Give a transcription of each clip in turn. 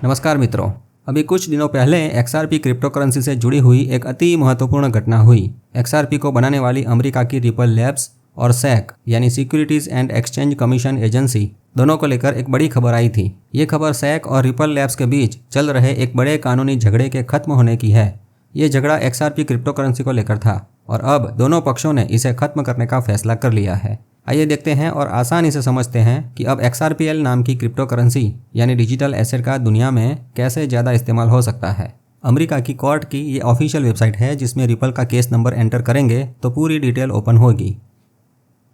नमस्कार मित्रों। अभी कुछ दिनों पहले XRP क्रिप्टो करेंसी से जुड़ी हुई एक अति महत्वपूर्ण घटना हुई। XRP को बनाने वाली अमेरिका की रिपल लैब्स और SEC यानी securities and exchange commission agency दोनों को लेकर एक बड़ी खबर आई थी। ये खबर SEC और रिपल लैब्स के बीच चल रहे एक बड़े कानूनी झगड़े के खत्म होने की है। ये झगड़ा XRP क्रिप्टो करेंसी को लेकर था और अब दोनों पक्षों ने इसे खत्म करने का फैसला कर लिया है। आइए देखते हैं और आसानी से समझते हैं कि अब XRPL नाम की क्रिप्टो करेंसी यानी डिजिटल एसेट का दुनिया में कैसे ज़्यादा इस्तेमाल हो सकता है। अमेरिका की कोर्ट की ये ऑफिशियल वेबसाइट है जिसमें रिपल का केस नंबर एंटर करेंगे तो पूरी डिटेल ओपन होगी।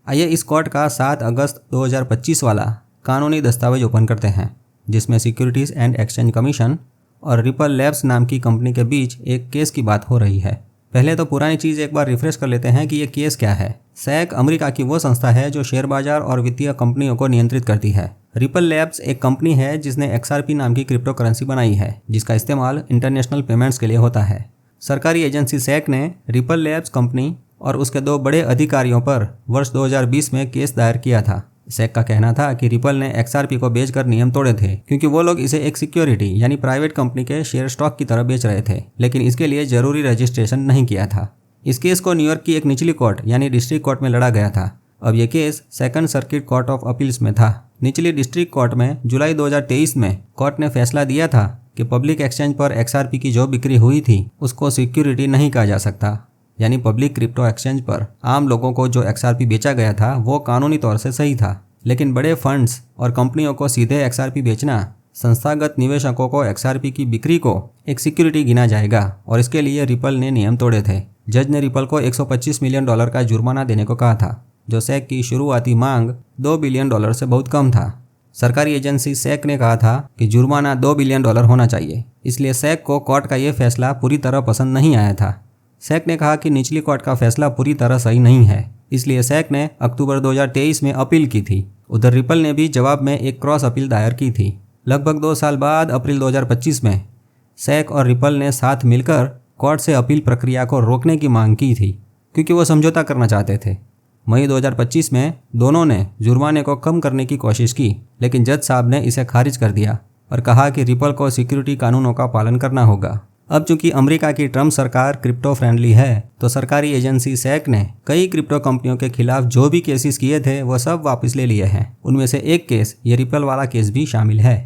आइए इस कोर्ट का 7 अगस्त 2025 वाला कानूनी दस्तावेज ओपन करते हैं जिसमें सिक्योरिटीज़ एंड एक्सचेंज कमीशन और रिपल लैब्स नाम की कंपनी के बीच एक केस की बात हो रही है। पहले तो पुरानी चीज़ एक बार रिफ्रेश कर लेते हैं कि ये केस क्या है। SEC अमेरिका की वो संस्था है जो शेयर बाजार और वित्तीय कंपनियों को नियंत्रित करती है। रिपल लैब्स एक कंपनी है जिसने XRP नाम की क्रिप्टो करेंसी बनाई है जिसका इस्तेमाल इंटरनेशनल पेमेंट्स के लिए होता है। सरकारी एजेंसी SEC ने रिपल लैब्स कंपनी और उसके 2 बड़े अधिकारियों पर वर्ष 2020 में केस दायर किया था। SEC का कहना था कि रिपल ने XRP को बेचकर नियम तोड़े थे क्योंकि वो लोग इसे एक सिक्योरिटी यानी प्राइवेट कंपनी के शेयर स्टॉक की तरह बेच रहे थे, लेकिन इसके लिए जरूरी रजिस्ट्रेशन नहीं किया था। इस केस को न्यूयॉर्क की एक निचली कोर्ट यानी डिस्ट्रिक्ट कोर्ट में लड़ा गया था। अब ये case second circuit court of appeals में था। निचली डिस्ट्रिक्ट कोर्ट में जुलाई 2023 में कोर्ट ने फैसला दिया था कि पब्लिक एक्सचेंज पर XRP की जो बिक्री हुई थी उसको सिक्योरिटी नहीं कहा जा सकता, यानी पब्लिक क्रिप्टो एक्सचेंज पर आम लोगों को जो XRP बेचा गया था वो कानूनी तौर से सही था, लेकिन बड़े फंड्स और कंपनियों को सीधे XRP बेचना संस्थागत निवेशकों को XRP की बिक्री को एक सिक्योरिटी गिना जाएगा और इसके लिए रिपल ने नियम तोड़े थे। जज ने रिपल को $125 मिलियन का जुर्माना देने को कहा था, जो SEC की शुरुआती मांग $2 बिलियन से बहुत कम था। सरकारी एजेंसी SEC ने कहा था कि जुर्माना $2 बिलियन होना चाहिए, इसलिए SEC को कोर्ट का ये फैसला पूरी तरह पसंद नहीं आया था। SEC ने कहा कि निचली कोर्ट का फैसला पूरी तरह सही नहीं है, इसलिए SEC ने अक्टूबर 2023 में अपील की थी। उधर रिपल ने भी जवाब में एक क्रॉस अपील दायर की थी। लगभग 2 साल बाद अप्रैल 2025 में SEC और रिपल ने साथ मिलकर कोर्ट से अपील प्रक्रिया को रोकने की मांग की थी क्योंकि वो समझौता करना चाहते थे। मई 2025 में दोनों ने जुर्माने को कम करने की कोशिश की, लेकिन जज साहब ने इसे खारिज कर दिया और कहा कि रिपल को सिक्योरिटी कानूनों का पालन करना होगा। अब चूंकि अमेरिका की ट्रम्प सरकार क्रिप्टो फ्रेंडली है तो सरकारी एजेंसी SEC ने कई क्रिप्टो कंपनियों के खिलाफ जो भी केसेस किए थे वो सब वापस ले लिए हैं। उनमें से एक केस ये रिपल वाला केस भी शामिल है।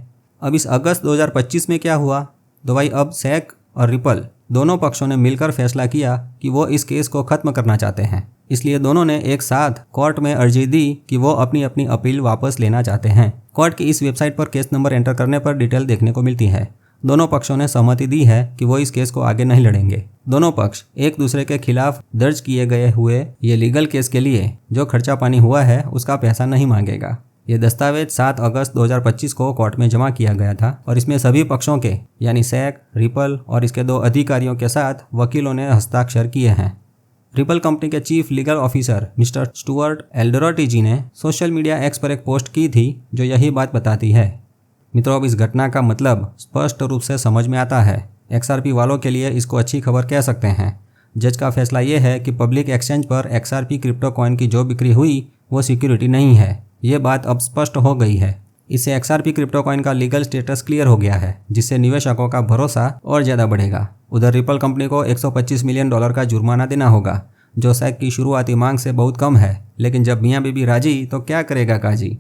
अब इस अगस्त 2025 में क्या हुआ तो भाई अब SEC और रिपल दोनों पक्षों ने मिलकर फैसला किया कि वो इस केस को खत्म करना चाहते हैं, इसलिए दोनों ने एक साथ कोर्ट में अर्जी दी कि वो अपनी अपनी अपील वापस लेना चाहते हैं। कोर्ट की इस वेबसाइट पर केस नंबर एंटर करने पर डिटेल देखने को मिलती है। दोनों पक्षों ने सहमति दी है कि वो इस केस को आगे नहीं लड़ेंगे। दोनों पक्ष एक दूसरे के खिलाफ दर्ज किए गए हुए ये लीगल केस के लिए जो खर्चा पानी हुआ है उसका पैसा नहीं मांगेगा। ये दस्तावेज 7 अगस्त 2025 को कोर्ट में जमा किया गया था और इसमें सभी पक्षों के यानी SEC, रिपल और इसके 2 अधिकारियों के साथ वकीलों ने हस्ताक्षर किए हैं। रिपल कंपनी के chief legal officer Mister Stuart Alderoty ji ने सोशल मीडिया एक्स पर एक पोस्ट की थी जो यही बात बताती है। मित्रों, अब इस घटना का मतलब स्पष्ट रूप से समझ में आता है। XRP वालों के लिए इसको अच्छी खबर कह सकते हैं। जज का फैसला ये है कि पब्लिक एक्सचेंज पर XRP क्रिप्टो कॉइन की जो बिक्री हुई वो सिक्योरिटी नहीं है। ये बात अब स्पष्ट हो गई है। इससे XRP क्रिप्टो कॉइन का लीगल स्टेटस क्लियर हो गया है, जिससे निवेशकों का भरोसा और ज़्यादा बढ़ेगा। उधर रिपल कंपनी को $125 मिलियन का जुर्माना देना होगा, जो SEC की शुरुआती मांग से बहुत कम है, लेकिन जब मियाँ बीबी राजी तो क्या करेगा काजी।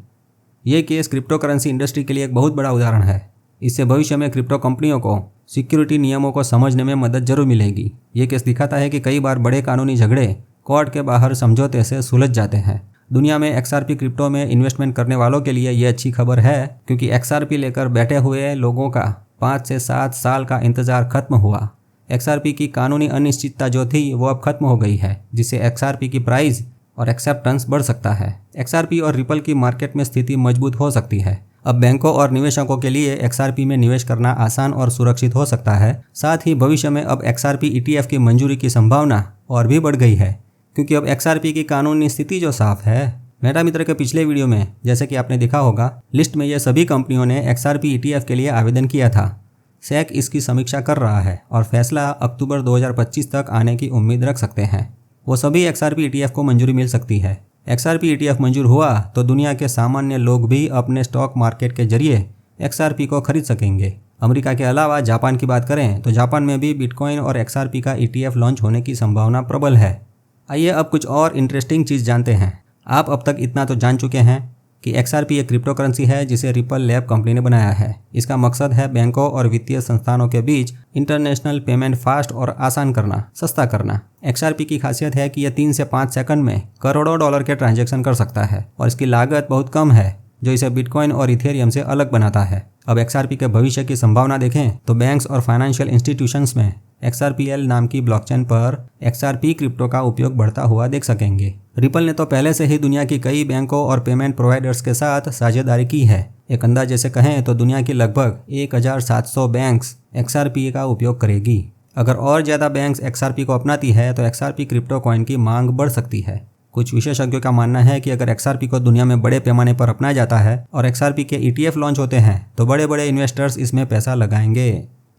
ये केस क्रिप्टो करेंसी इंडस्ट्री के लिए एक बहुत बड़ा उदाहरण है। इससे भविष्य में क्रिप्टो कंपनियों को सिक्योरिटी नियमों को समझने में मदद जरूर मिलेगी। ये केस दिखाता है कि कई बार बड़े कानूनी झगड़े कोर्ट के बाहर समझौते से सुलझ जाते हैं। दुनिया में XRP क्रिप्टो में इन्वेस्टमेंट करने वालों के लिए ये अच्छी खबर है क्योंकि XRP लेकर बैठे हुए लोगों का 5 से 7 साल का इंतजार खत्म हुआ। XRP की कानूनी अनिश्चितता जो थी वो अब खत्म हो गई है, जिससे XRP की प्राइस और एक्सेप्टेंस बढ़ सकता है। XRP और रिपल की मार्केट में स्थिति मजबूत हो सकती है। अब बैंकों और निवेशकों के लिए XRP में निवेश करना आसान और सुरक्षित हो सकता है। साथ ही भविष्य में अब XRP ETF की मंजूरी की संभावना और भी बढ़ गई है क्योंकि अब XRP की कानूनी स्थिति जो साफ है। मेटा मित्र के पिछले वीडियो में जैसे कि आपने देखा होगा, लिस्ट में ये सभी कंपनियों ने XRP ETF के लिए आवेदन किया था। SEC इसकी समीक्षा कर रहा है और फैसला अक्टूबर 2025 तक आने की उम्मीद रख सकते हैं। वो सभी XRP ETF को मंजूरी मिल सकती है। XRP ETF मंजूर हुआ तो दुनिया के सामान्य लोग भी अपने स्टॉक मार्केट के जरिए XRP को खरीद सकेंगे। अमेरिका के अलावा जापान की बात करें तो जापान में भी बिटकॉइन और XRP का ETF लॉन्च होने की संभावना प्रबल है। आइए अब कुछ और इंटरेस्टिंग चीज़ जानते हैं। आप अब तक इतना तो जान चुके हैं कि XRP एक क्रिप्टो करेंसी है जिसे रिपल लैब कंपनी ने बनाया है। इसका मकसद है बैंकों और वित्तीय संस्थानों के बीच इंटरनेशनल पेमेंट फास्ट और आसान करना, सस्ता करना। XRP की खासियत है कि यह 3 से 5 सेकंड में करोड़ों डॉलर के ट्रांजैक्शन कर सकता है और इसकी लागत बहुत कम है, जो इसे बिटकॉइन और इथेरियम से अलग बनाता है। अब XRP के भविष्य की संभावना देखें तो बैंक्स और फाइनेंशियल इंस्टीट्यूशंस में XRPL नाम की ब्लॉकचेन पर XRP क्रिप्टो का उपयोग बढ़ता हुआ देख सकेंगे। रिपल ने तो पहले से ही दुनिया की कई बैंकों और पेमेंट प्रोवाइडर्स के साथ साझेदारी की है। एक अंदाजे से कहें तो दुनिया की लगभग 1700 बैंक्स XRP का उपयोग करेगी। अगर और ज़्यादा बैंक्स XRP को अपनाती है तो XRP क्रिप्टो कॉइन की मांग बढ़ सकती है। कुछ विशेषज्ञों का मानना है कि अगर XRP को दुनिया में बड़े पैमाने पर अपनाया जाता है और XRP के ETF लॉन्च होते हैं तो बड़े बड़े इन्वेस्टर्स इसमें पैसा लगाएंगे।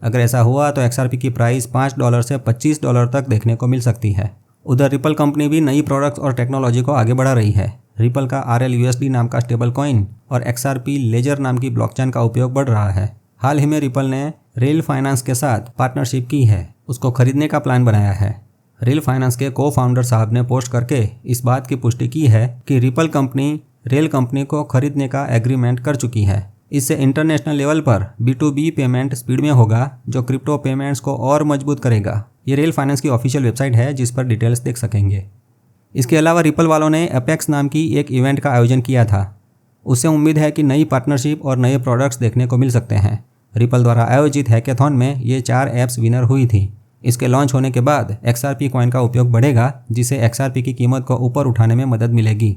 अगर ऐसा हुआ तो XRP की प्राइस $5 से $25 तक देखने को मिल सकती है। उधर रिपल कंपनी भी नई प्रोडक्ट्स और टेक्नोलॉजी को आगे बढ़ा रही है। रिपल का RLUSD नाम का स्टेबल कॉइन और XRP लेजर नाम की ब्लॉकचेन का उपयोग बढ़ रहा है। हाल ही में रिपल ने रेल फाइनेंस के साथ पार्टनरशिप की है, उसको खरीदने का प्लान बनाया है। रेल फाइनेंस के को-फाउंडर साहब ने पोस्ट करके इस बात की पुष्टि की है कि रिपल कंपनी रेल कंपनी को खरीदने का एग्रीमेंट कर चुकी है। इससे इंटरनेशनल लेवल पर B2B पेमेंट स्पीड में होगा, जो क्रिप्टो पेमेंट्स को और मजबूत करेगा। ये रेल फाइनेंस की ऑफिशियल वेबसाइट है जिस पर डिटेल्स देख सकेंगे। इसके अलावा रिपल वालों ने एपेक्स नाम की एक इवेंट का आयोजन किया था। उससे उम्मीद है कि नई पार्टनरशिप और नए प्रोडक्ट्स देखने को मिल सकते हैं। रिपल द्वारा आयोजित हैकेथॉन में ये 4 ऐप्स विनर हुई थी। इसके लॉन्च होने के बाद XRP कॉइन का उपयोग बढ़ेगा, जिससे XRP की कीमत को ऊपर उठाने में मदद मिलेगी।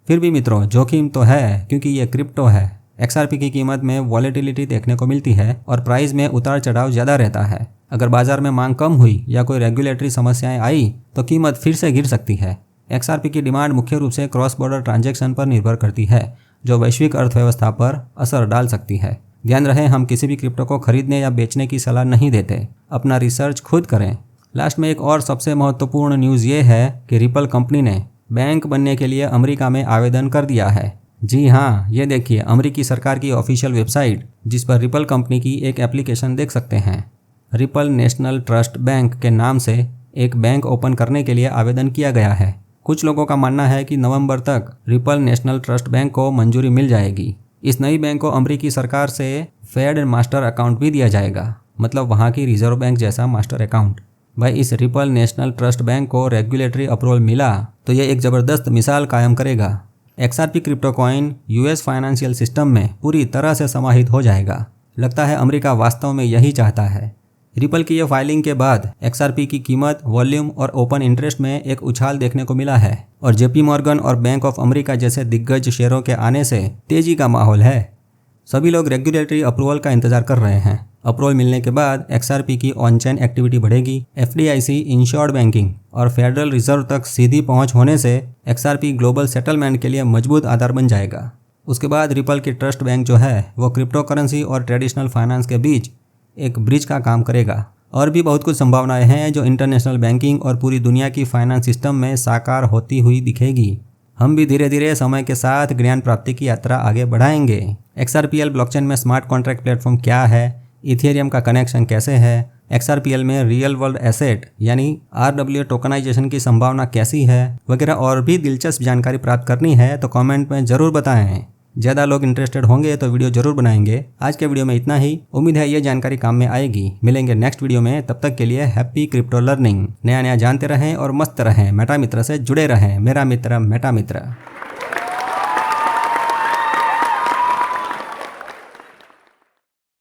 फिर भी मित्रों, जोखिम तो है क्योंकि ये क्रिप्टो है। XRP की कीमत में वॉलेटिलिटी देखने को मिलती है और प्राइस में उतार चढ़ाव ज़्यादा रहता है। अगर बाजार में मांग कम हुई या कोई रेगुलेटरी समस्याएं आई तो कीमत फिर से गिर सकती है। XRP की डिमांड मुख्य रूप से क्रॉस बॉर्डर ट्रांजैक्शन पर निर्भर करती है, जो वैश्विक अर्थव्यवस्था पर असर डाल सकती है। ध्यान रहे, हम किसी भी क्रिप्टो को खरीदने या बेचने की सलाह नहीं देते। अपना रिसर्च खुद करें। लास्ट में एक और सबसे महत्वपूर्ण न्यूज़ ये है कि रिपल कंपनी ने बैंक बनने के लिए अमेरिका में आवेदन कर दिया है। जी हाँ, ये देखिए अमेरिकी सरकार की ऑफिशियल वेबसाइट, जिस पर रिपल कंपनी की एक एप्लीकेशन देख सकते हैं। रिपल नेशनल ट्रस्ट बैंक के नाम से एक बैंक ओपन करने के लिए आवेदन किया गया है। कुछ लोगों का मानना है कि नवंबर तक रिपल नेशनल ट्रस्ट बैंक को मंजूरी मिल जाएगी। इस नई बैंक को अमेरिकी सरकार से फेड मास्टर अकाउंट भी दिया जाएगा, मतलब वहाँ की रिजर्व बैंक जैसा मास्टर अकाउंट। भाई, इस रिपल नेशनल ट्रस्ट बैंक को रेगुलेटरी अप्रूवल मिला तो ये एक ज़बरदस्त मिसाल कायम करेगा। XRP crypto coin US financial system में पूरी तरह से समाहित हो जाएगा। लगता है अमेरिका वास्तव में यही चाहता है। रिपल की यह फाइलिंग के बाद XRP की कीमत, वॉल्यूम और ओपन इंटरेस्ट में एक उछाल देखने को मिला है और JP मॉर्गन और बैंक ऑफ अमेरिका जैसे दिग्गज शेयरों के आने से तेजी का माहौल है। सभी लोग रेगुलेटरी अप्रूवल का इंतजार कर रहे हैं। अप्रूवल मिलने के बाद XRP की ऑन चेन एक्टिविटी बढ़ेगी। FDIC, इंश्योर्ड बैंकिंग और फेडरल रिजर्व तक सीधी पहुंच होने से XRP ग्लोबल सेटलमेंट के लिए मजबूत आधार बन जाएगा। उसके बाद रिपल की ट्रस्ट बैंक जो है वो क्रिप्टो करेंसी और ट्रेडिशनल फाइनेंस के बीच एक ब्रिज का काम करेगा। और भी बहुत कुछ संभावनाएं हैं जो इंटरनेशनल बैंकिंग और पूरी दुनिया की फाइनेंस सिस्टम में साकार होती हुई दिखेगी। हम भी धीरे धीरे समय के साथ ज्ञान प्राप्ति की यात्रा आगे बढ़ाएंगे। XRPL ब्लॉकचेन में स्मार्ट कॉन्ट्रैक्ट प्लेटफॉर्म क्या है, इथेरियम का कनेक्शन कैसे है, XRPL में रियल वर्ल्ड एसेट यानी RWA टोकनाइजेशन की संभावना कैसी है, वगैरह और भी दिलचस्प जानकारी प्राप्त करनी है तो कमेंट में ज़रूर बताएं। ज़्यादा लोग इंटरेस्टेड होंगे तो वीडियो जरूर बनाएंगे। आज के वीडियो में इतना ही। उम्मीद है ये जानकारी काम में आएगी। मिलेंगे नेक्स्ट वीडियो में, तब तक के लिए हैप्पी क्रिप्टो लर्निंग। नया नया जानते रहें और मस्त रहें। मेटा मित्र से जुड़े रहें। मेरा मित्र मेटा मित्र।